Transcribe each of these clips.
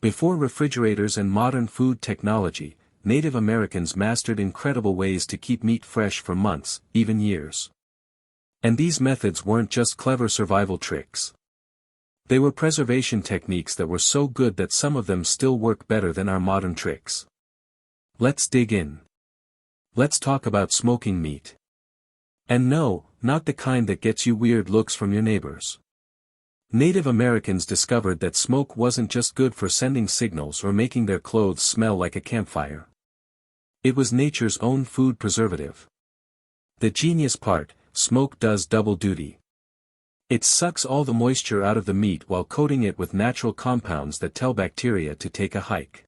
Before refrigerators and modern food technology, Native Americans mastered incredible ways to keep meat fresh for months, even years. And these methods weren't just clever survival tricks. They were preservation techniques that were so good that some of them still work better than our modern tricks. Let's dig in. Let's talk about smoking meat. And no, not the kind that gets you weird looks from your neighbors. Native Americans discovered that smoke wasn't just good for sending signals or making their clothes smell like a campfire. It was nature's own food preservative. The genius part, smoke does double duty. It sucks all the moisture out of the meat while coating it with natural compounds that tell bacteria to take a hike.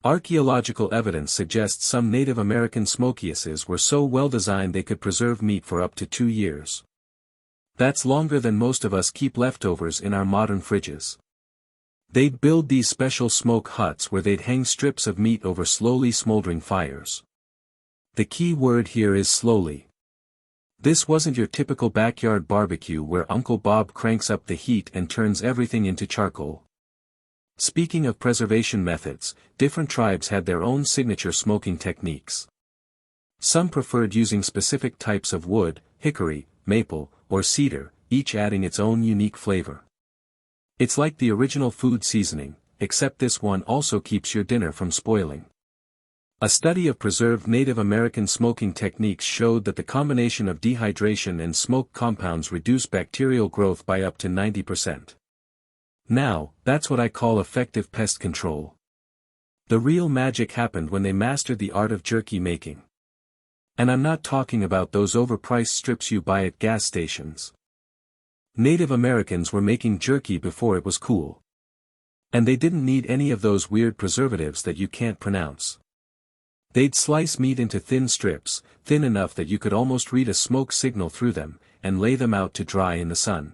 Archaeological evidence suggests some Native American smokiuses were so well designed they could preserve meat for up to 2 years. That's longer than most of us keep leftovers in our modern fridges. They'd build these special smoke huts where they'd hang strips of meat over slowly smoldering fires. The key word here is slowly. This wasn't your typical backyard barbecue where Uncle Bob cranks up the heat and turns everything into charcoal. Speaking of preservation methods, different tribes had their own signature smoking techniques. Some preferred using specific types of wood, hickory, maple, or cedar, each adding its own unique flavor. It's like the original food seasoning, except this one also keeps your dinner from spoiling. A study of preserved Native American smoking techniques showed that the combination of dehydration and smoke compounds reduce bacterial growth by up to 90%. Now, that's what I call effective pest control. The real magic happened when they mastered the art of jerky making. And I'm not talking about those overpriced strips you buy at gas stations. Native Americans were making jerky before it was cool. And they didn't need any of those weird preservatives that you can't pronounce. They'd slice meat into thin strips, thin enough that you could almost read a smoke signal through them, and lay them out to dry in the sun.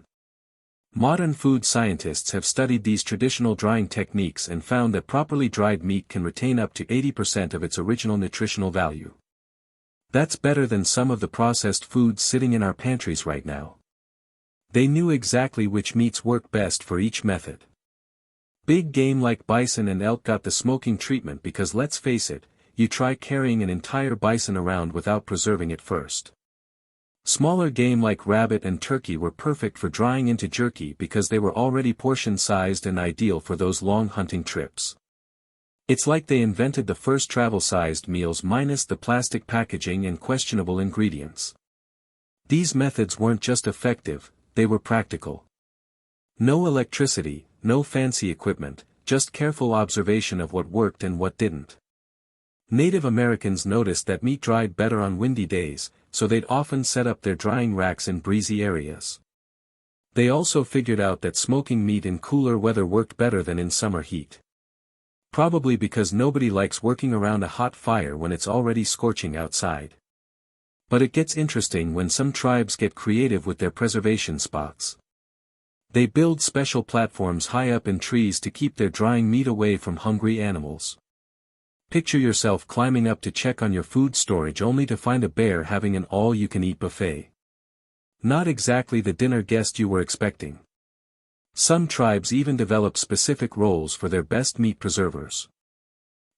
Modern food scientists have studied these traditional drying techniques and found that properly dried meat can retain up to 80% of its original nutritional value. That's better than some of the processed foods sitting in our pantries right now. They knew exactly which meats work best for each method. Big game like bison and elk got the smoking treatment because let's face it, you try carrying an entire bison around without preserving it first. Smaller game like rabbit and turkey were perfect for drying into jerky because they were already portion-sized and ideal for those long hunting trips. It's like they invented the first travel-sized meals minus the plastic packaging and questionable ingredients. These methods weren't just effective, they were practical. No electricity, no fancy equipment, just careful observation of what worked and what didn't. Native Americans noticed that meat dried better on windy days, so they'd often set up their drying racks in breezy areas. They also figured out that smoking meat in cooler weather worked better than in summer heat. Probably because nobody likes working around a hot fire when it's already scorching outside. But it gets interesting when some tribes get creative with their preservation spots. They build special platforms high up in trees to keep their drying meat away from hungry animals. Picture yourself climbing up to check on your food storage only to find a bear having an all-you-can-eat buffet. Not exactly the dinner guest you were expecting. Some tribes even develop specific roles for their best meat preservers.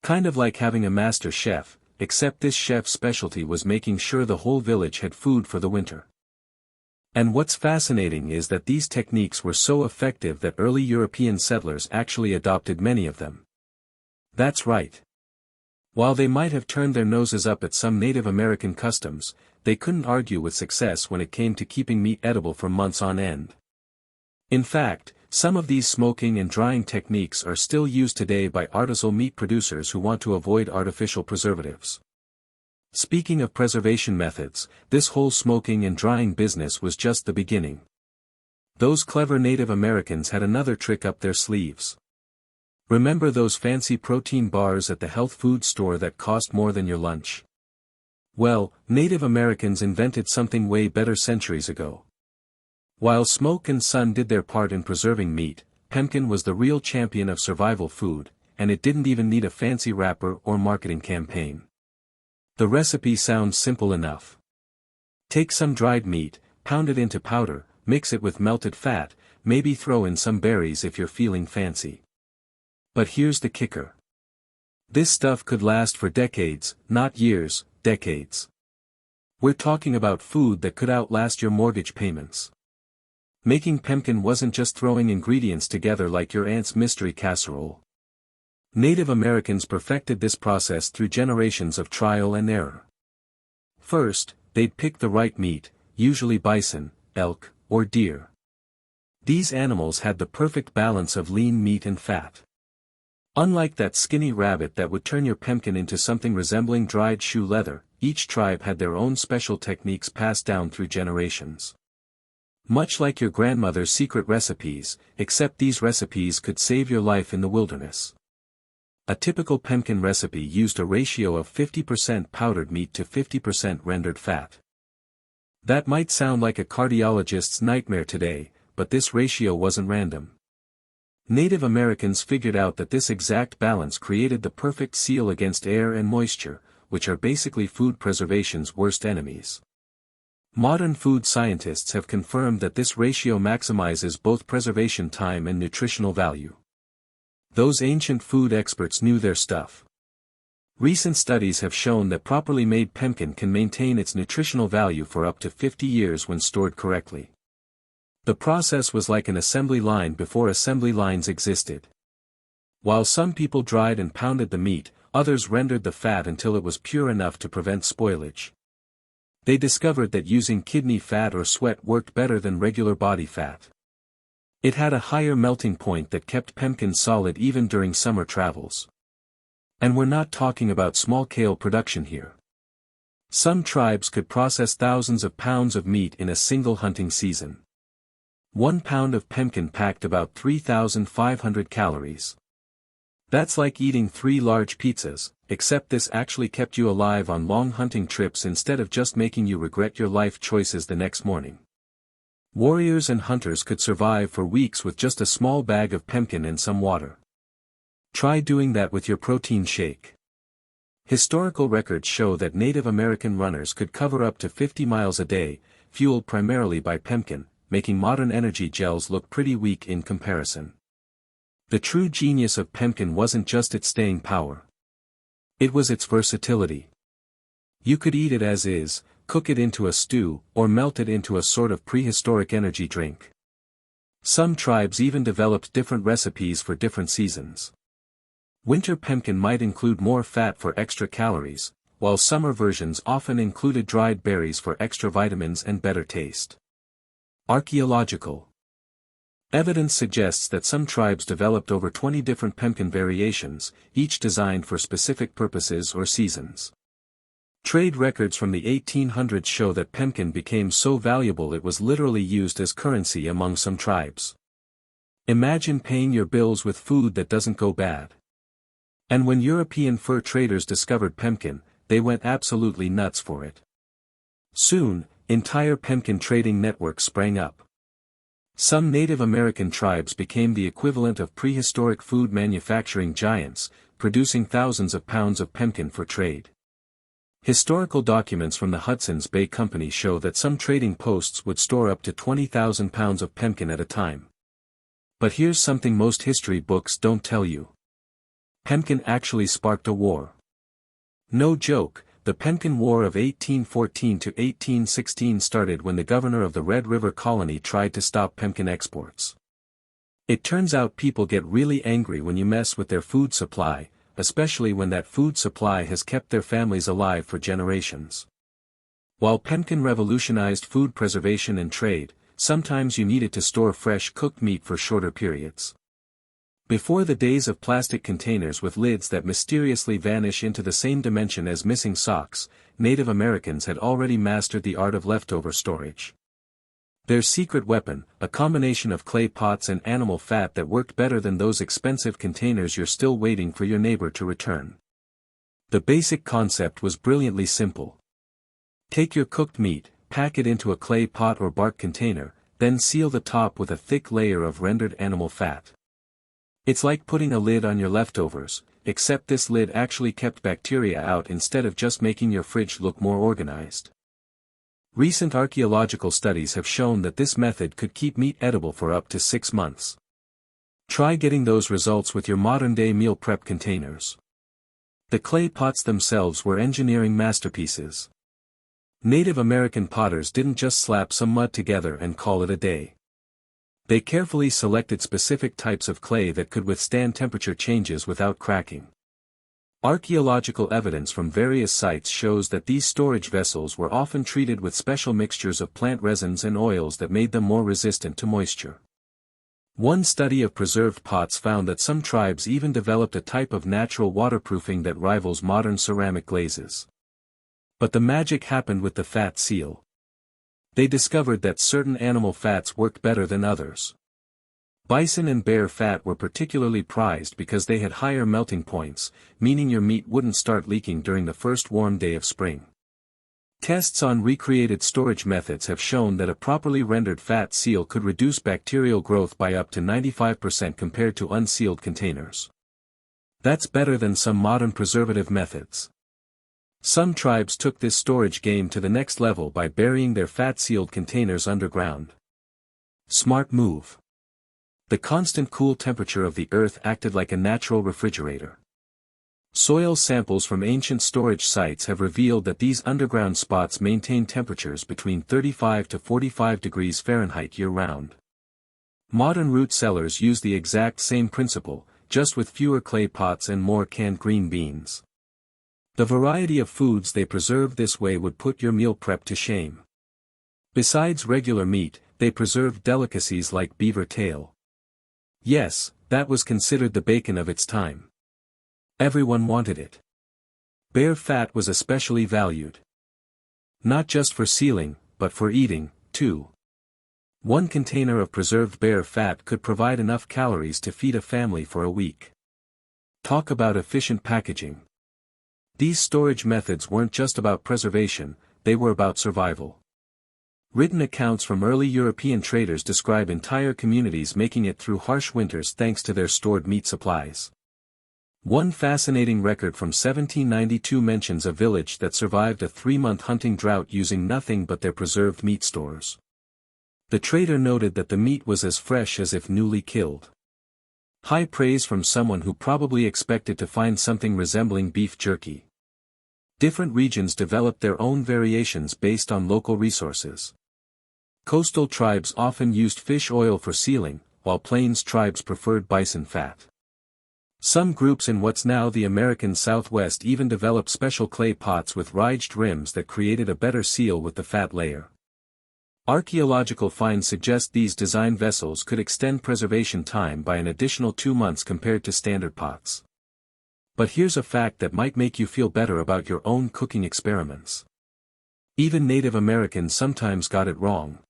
Kind of like having a master chef, except this chef's specialty was making sure the whole village had food for the winter. And what's fascinating is that these techniques were so effective that early European settlers actually adopted many of them. That's right. While they might have turned their noses up at some Native American customs, they couldn't argue with success when it came to keeping meat edible for months on end. In fact, some of these smoking and drying techniques are still used today by artisanal meat producers who want to avoid artificial preservatives. Speaking of preservation methods, this whole smoking and drying business was just the beginning. Those clever Native Americans had another trick up their sleeves. Remember those fancy protein bars at the health food store that cost more than your lunch? Well, Native Americans invented something way better centuries ago. While smoke and sun did their part in preserving meat, pemmican was the real champion of survival food, and it didn't even need a fancy wrapper or marketing campaign. The recipe sounds simple enough. Take some dried meat, pound it into powder, mix it with melted fat, maybe throw in some berries if you're feeling fancy. But here's the kicker. This stuff could last for decades, not years, decades. We're talking about food that could outlast your mortgage payments. Making pemmican wasn't just throwing ingredients together like your aunt's mystery casserole. Native Americans perfected this process through generations of trial and error. First, they'd pick the right meat, usually bison, elk, or deer. These animals had the perfect balance of lean meat and fat. Unlike that skinny rabbit that would turn your pemmican into something resembling dried shoe leather, each tribe had their own special techniques passed down through generations. Much like your grandmother's secret recipes, except these recipes could save your life in the wilderness. A typical pemmican recipe used a ratio of 50% powdered meat to 50% rendered fat. That might sound like a cardiologist's nightmare today, but this ratio wasn't random. Native Americans figured out that this exact balance created the perfect seal against air and moisture, which are basically food preservation's worst enemies. Modern food scientists have confirmed that this ratio maximizes both preservation time and nutritional value. Those ancient food experts knew their stuff. Recent studies have shown that properly made pemmican can maintain its nutritional value for up to 50 years when stored correctly. The process was like an assembly line before assembly lines existed. While some people dried and pounded the meat, others rendered the fat until it was pure enough to prevent spoilage. They discovered that using kidney fat or sweat worked better than regular body fat. It had a higher melting point that kept pemmican solid even during summer travels. And we're not talking about small-scale production here. Some tribes could process thousands of pounds of meat in a single hunting season. 1 pound of pemmican packed about 3,500 calories. That's like eating 3 large pizzas, except this actually kept you alive on long hunting trips instead of just making you regret your life choices the next morning. Warriors and hunters could survive for weeks with just a small bag of pemmican and some water. Try doing that with your protein shake. Historical records show that Native American runners could cover up to 50 miles a day, fueled primarily by pemmican, making modern energy gels look pretty weak in comparison. The true genius of pemmican wasn't just its staying power. It was its versatility. You could eat it as is, cook it into a stew, or melt it into a sort of prehistoric energy drink. Some tribes even developed different recipes for different seasons. Winter pemmican might include more fat for extra calories, while summer versions often included dried berries for extra vitamins and better taste. Archaeological evidence suggests that some tribes developed over 20 different pemmican variations, each designed for specific purposes or seasons. Trade records from the 1800s show that pemmican became so valuable it was literally used as currency among some tribes. Imagine paying your bills with food that doesn't go bad. And when European fur traders discovered pemmican, they went absolutely nuts for it. Soon, entire pemmican trading networks sprang up. Some Native American tribes became the equivalent of prehistoric food manufacturing giants, producing thousands of pounds of pemmican for trade. Historical documents from the Hudson's Bay Company show that some trading posts would store up to 20,000 pounds of pemmican at a time. But here's something most history books don't tell you. Pemmican actually sparked a war. No joke. The Pemmican War of 1814 to 1816 started when the governor of the Red River Colony tried to stop pemmican exports. It turns out people get really angry when you mess with their food supply, especially when that food supply has kept their families alive for generations. While pemmican revolutionized food preservation and trade, sometimes you needed to store fresh cooked meat for shorter periods. Before the days of plastic containers with lids that mysteriously vanish into the same dimension as missing socks, Native Americans had already mastered the art of leftover storage. Their secret weapon, a combination of clay pots and animal fat that worked better than those expensive containers you're still waiting for your neighbor to return. The basic concept was brilliantly simple. Take your cooked meat, pack it into a clay pot or bark container, then seal the top with a thick layer of rendered animal fat. It's like putting a lid on your leftovers, except this lid actually kept bacteria out instead of just making your fridge look more organized. Recent archaeological studies have shown that this method could keep meat edible for up to 6 months. Try getting those results with your modern-day meal prep containers. The clay pots themselves were engineering masterpieces. Native American potters didn't just slap some mud together and call it a day. They carefully selected specific types of clay that could withstand temperature changes without cracking. Archaeological evidence from various sites shows that these storage vessels were often treated with special mixtures of plant resins and oils that made them more resistant to moisture. One study of preserved pots found that some tribes even developed a type of natural waterproofing that rivals modern ceramic glazes. But the magic happened with the fat seal. They discovered that certain animal fats worked better than others. Bison and bear fat were particularly prized because they had higher melting points, meaning your meat wouldn't start leaking during the first warm day of spring. Tests on recreated storage methods have shown that a properly rendered fat seal could reduce bacterial growth by up to 95% compared to unsealed containers. That's better than some modern preservative methods. Some tribes took this storage game to the next level by burying their fat-sealed containers underground. Smart move. The constant cool temperature of the earth acted like a natural refrigerator. Soil samples from ancient storage sites have revealed that these underground spots maintain temperatures between 35 to 45 degrees Fahrenheit year-round. Modern root cellars use the exact same principle, just with fewer clay pots and more canned green beans. The variety of foods they preserve this way would put your meal prep to shame. Besides regular meat, they preserved delicacies like beaver tail. Yes, that was considered the bacon of its time. Everyone wanted it. Bear fat was especially valued. Not just for sealing, but for eating, too. One container of preserved bear fat could provide enough calories to feed a family for a week. Talk about efficient packaging. These storage methods weren't just about preservation, they were about survival. Written accounts from early European traders describe entire communities making it through harsh winters thanks to their stored meat supplies. One fascinating record from 1792 mentions a village that survived a 3-month hunting drought using nothing but their preserved meat stores. The trader noted that the meat was as fresh as if newly killed. High praise from someone who probably expected to find something resembling beef jerky. Different regions developed their own variations based on local resources. Coastal tribes often used fish oil for sealing, while plains tribes preferred bison fat. Some groups in what's now the American Southwest even developed special clay pots with ridged rims that created a better seal with the fat layer. Archaeological finds suggest these design vessels could extend preservation time by an additional 2 months compared to standard pots. But here's a fact that might make you feel better about your own cooking experiments. Even Native Americans sometimes got it wrong.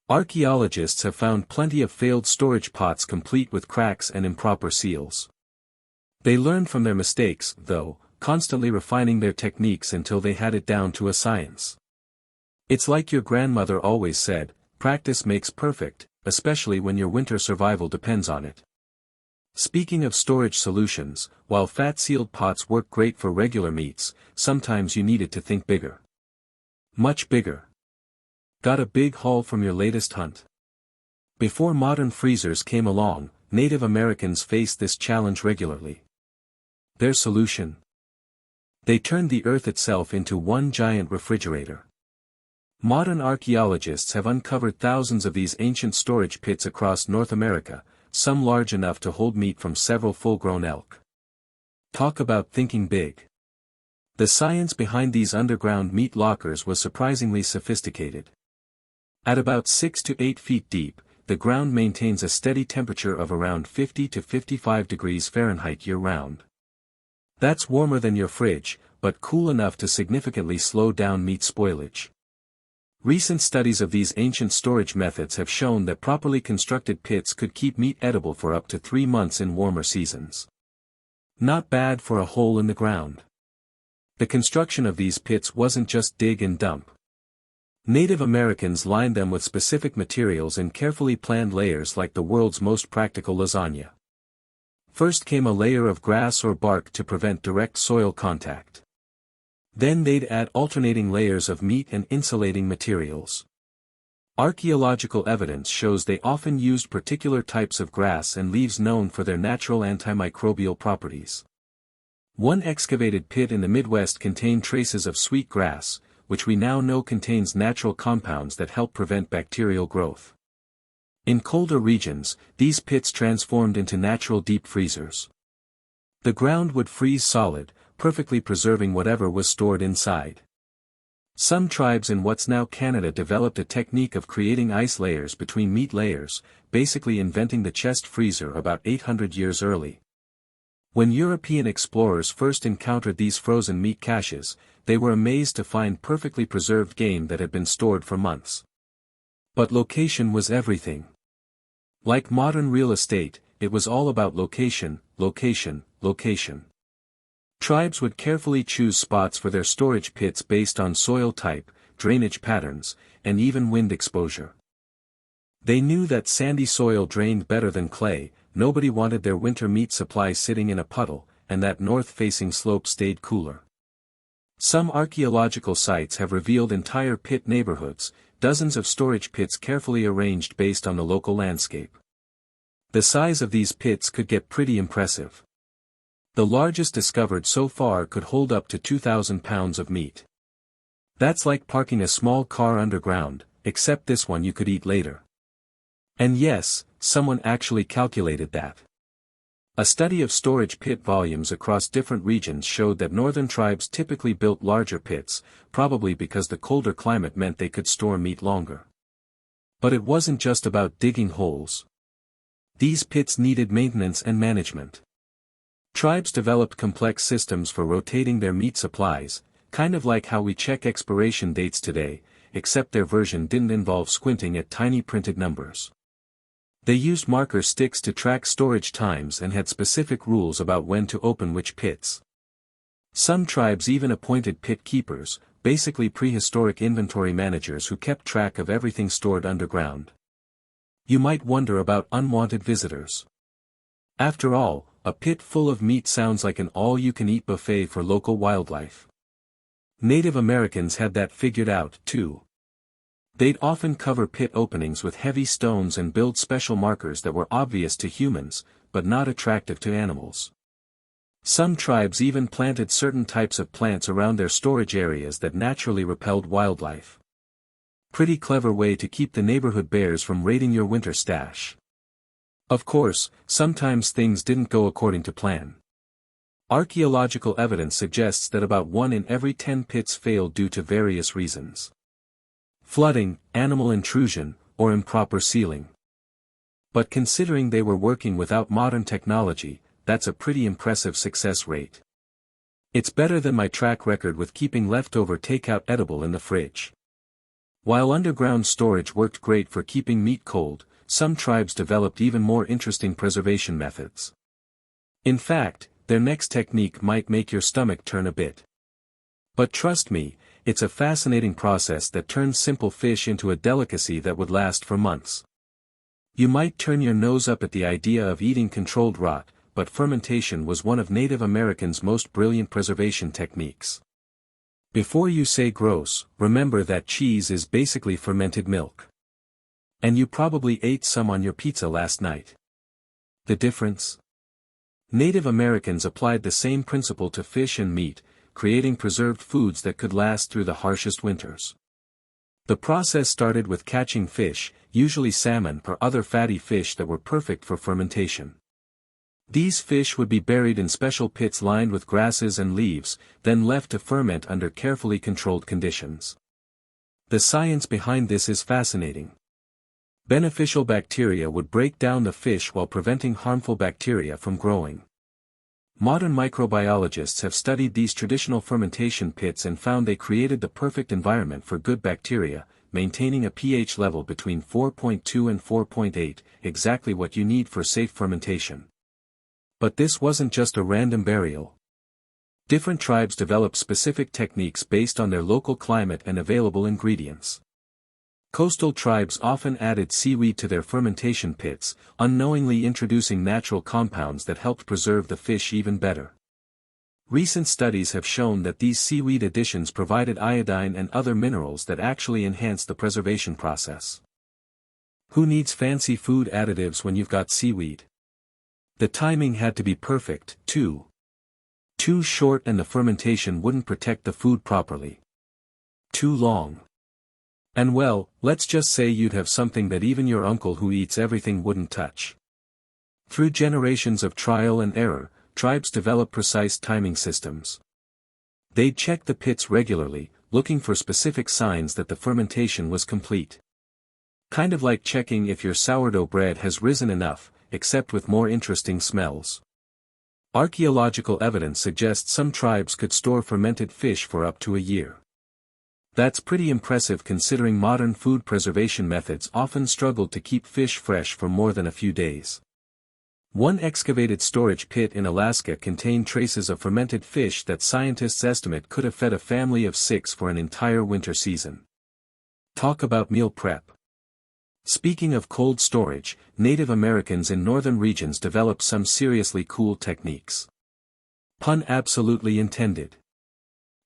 Archaeologists have found plenty of failed storage pots complete with cracks and improper seals. They learned from their mistakes, though, constantly refining their techniques until they had it down to a science. It's like your grandmother always said, practice makes perfect, especially when your winter survival depends on it. Speaking of storage solutions, while fat-sealed pots work great for regular meats, sometimes you needed to think bigger. Much bigger. Got a big haul from your latest hunt? Before modern freezers came along, Native Americans faced this challenge regularly. Their solution? They turned the earth itself into one giant refrigerator. Modern archaeologists have uncovered thousands of these ancient storage pits across North America, some large enough to hold meat from several full-grown elk. Talk about thinking big. The science behind these underground meat lockers was surprisingly sophisticated. At about 6 to 8 feet deep, the ground maintains a steady temperature of around 50 to 55 degrees Fahrenheit year-round. That's warmer than your fridge, but cool enough to significantly slow down meat spoilage. Recent studies of these ancient storage methods have shown that properly constructed pits could keep meat edible for up to 3 months in warmer seasons. Not bad for a hole in the ground. The construction of these pits wasn't just dig and dump. Native Americans lined them with specific materials in carefully planned layers like the world's most practical lasagna. First came a layer of grass or bark to prevent direct soil contact. Then they'd add alternating layers of meat and insulating materials. Archaeological evidence shows they often used particular types of grass and leaves known for their natural antimicrobial properties. One excavated pit in the Midwest contained traces of sweet grass, which we now know contains natural compounds that help prevent bacterial growth. In colder regions, these pits transformed into natural deep freezers. The ground would freeze solid, perfectly preserving whatever was stored inside. Some tribes in what's now Canada developed a technique of creating ice layers between meat layers, basically inventing the chest freezer about 800 years early. When European explorers first encountered these frozen meat caches, they were amazed to find perfectly preserved game that had been stored for months. But location was everything. Like modern real estate, it was all about location, location, location. Tribes would carefully choose spots for their storage pits based on soil type, drainage patterns, and even wind exposure. They knew that sandy soil drained better than clay, nobody wanted their winter meat supply sitting in a puddle, and that north-facing slope stayed cooler. Some archaeological sites have revealed entire pit neighborhoods, dozens of storage pits carefully arranged based on the local landscape. The size of these pits could get pretty impressive. The largest discovered so far could hold up to 2,000 pounds of meat. That's like parking a small car underground, except this one you could eat later. And yes, someone actually calculated that. A study of storage pit volumes across different regions showed that northern tribes typically built larger pits, probably because the colder climate meant they could store meat longer. But it wasn't just about digging holes. These pits needed maintenance and management. Tribes developed complex systems for rotating their meat supplies, kind of like how we check expiration dates today, except their version didn't involve squinting at tiny printed numbers. They used marker sticks to track storage times and had specific rules about when to open which pits. Some tribes even appointed pit keepers, basically prehistoric inventory managers who kept track of everything stored underground. You might wonder about unwanted visitors. After all, a pit full of meat sounds like an all-you-can-eat buffet for local wildlife. Native Americans had that figured out, too. They'd often cover pit openings with heavy stones and build special markers that were obvious to humans, but not attractive to animals. Some tribes even planted certain types of plants around their storage areas that naturally repelled wildlife. Pretty clever way to keep the neighborhood bears from raiding your winter stash. Of course, sometimes things didn't go according to plan. Archaeological evidence suggests that about 1 in every 10 pits failed due to various reasons. Flooding, animal intrusion, or improper sealing. But considering they were working without modern technology, that's a pretty impressive success rate. It's better than my track record with keeping leftover takeout edible in the fridge. While underground storage worked great for keeping meat cold, some tribes developed even more interesting preservation methods. In fact, their next technique might make your stomach turn a bit. But trust me, it's a fascinating process that turns simple fish into a delicacy that would last for months. You might turn your nose up at the idea of eating controlled rot, but fermentation was one of Native Americans' most brilliant preservation techniques. Before you say gross, remember that cheese is basically fermented milk. And you probably ate some on your pizza last night. The difference? Native Americans applied the same principle to fish and meat, creating preserved foods that could last through the harshest winters. The process started with catching fish, usually salmon or other fatty fish that were perfect for fermentation. These fish would be buried in special pits lined with grasses and leaves, then left to ferment under carefully controlled conditions. The science behind this is fascinating. Beneficial bacteria would break down the fish while preventing harmful bacteria from growing. Modern microbiologists have studied these traditional fermentation pits and found they created the perfect environment for good bacteria, maintaining a pH level between 4.2 and 4.8, exactly what you need for safe fermentation. But this wasn't just a random burial. Different tribes developed specific techniques based on their local climate and available ingredients. Coastal tribes often added seaweed to their fermentation pits, unknowingly introducing natural compounds that helped preserve the fish even better. Recent studies have shown that these seaweed additions provided iodine and other minerals that actually enhance the preservation process. Who needs fancy food additives when you've got seaweed? The timing had to be perfect, too. Too short and the fermentation wouldn't protect the food properly. Too long. And well, let's just say you'd have something that even your uncle who eats everything wouldn't touch. Through generations of trial and error, tribes developed precise timing systems. They'd check the pits regularly, looking for specific signs that the fermentation was complete. Kind of like checking if your sourdough bread has risen enough, except with more interesting smells. Archaeological evidence suggests some tribes could store fermented fish for up to a year. That's pretty impressive considering modern food preservation methods often struggle to keep fish fresh for more than a few days. One excavated storage pit in Alaska contained traces of fermented fish that scientists estimate could have fed a family of 6 for an entire winter season. Talk about meal prep. Speaking of cold storage, Native Americans in northern regions developed some seriously cool techniques. Pun absolutely intended.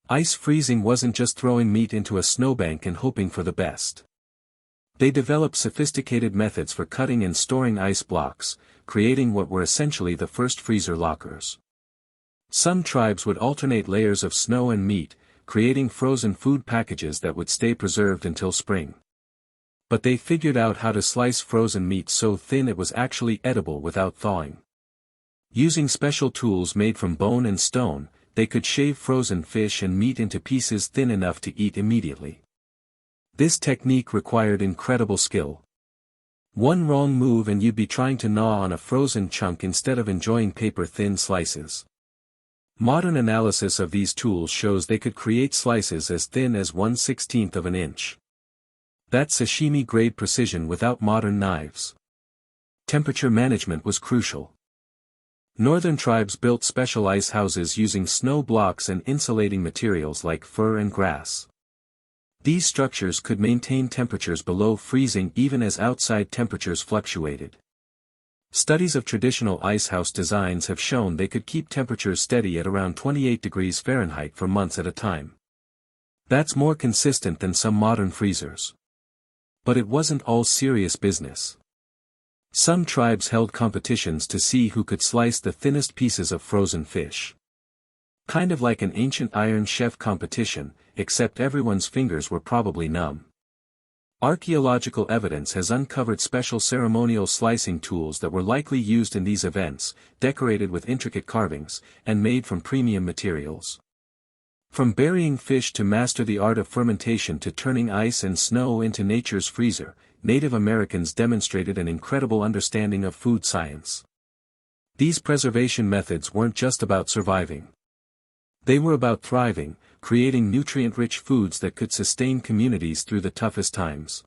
Ice freezing wasn't just throwing meat into a snowbank and hoping for the best. They developed sophisticated methods for cutting and storing ice blocks, creating what were essentially the first freezer lockers. Some tribes would alternate layers of snow and meat, creating frozen food packages that would stay preserved until spring. But they figured out how to slice frozen meat so thin it was actually edible without thawing. Using special tools made from bone and stone, they could shave frozen fish and meat into pieces thin enough to eat immediately. This technique required incredible skill. One wrong move and you'd be trying to gnaw on a frozen chunk instead of enjoying paper-thin slices. Modern analysis of these tools shows they could create slices as thin as 1/16 of an inch. That's sashimi-grade precision without modern knives. Temperature management was crucial. Northern tribes built special ice houses using snow blocks and insulating materials like fur and grass. These structures could maintain temperatures below freezing even as outside temperatures fluctuated. Studies of traditional icehouse designs have shown they could keep temperatures steady at around 28 degrees Fahrenheit for months at a time. That's more consistent than some modern freezers. But it wasn't all serious business. Some tribes held competitions to see who could slice the thinnest pieces of frozen fish. Kind of like an ancient Iron Chef competition, except everyone's fingers were probably numb. Archaeological evidence has uncovered special ceremonial slicing tools that were likely used in these events, decorated with intricate carvings, and made from premium materials. From burying fish to master the art of fermentation to turning ice and snow into nature's freezer, Native Americans demonstrated an incredible understanding of food science. These preservation methods weren't just about surviving. They were about thriving, creating nutrient-rich foods that could sustain communities through the toughest times.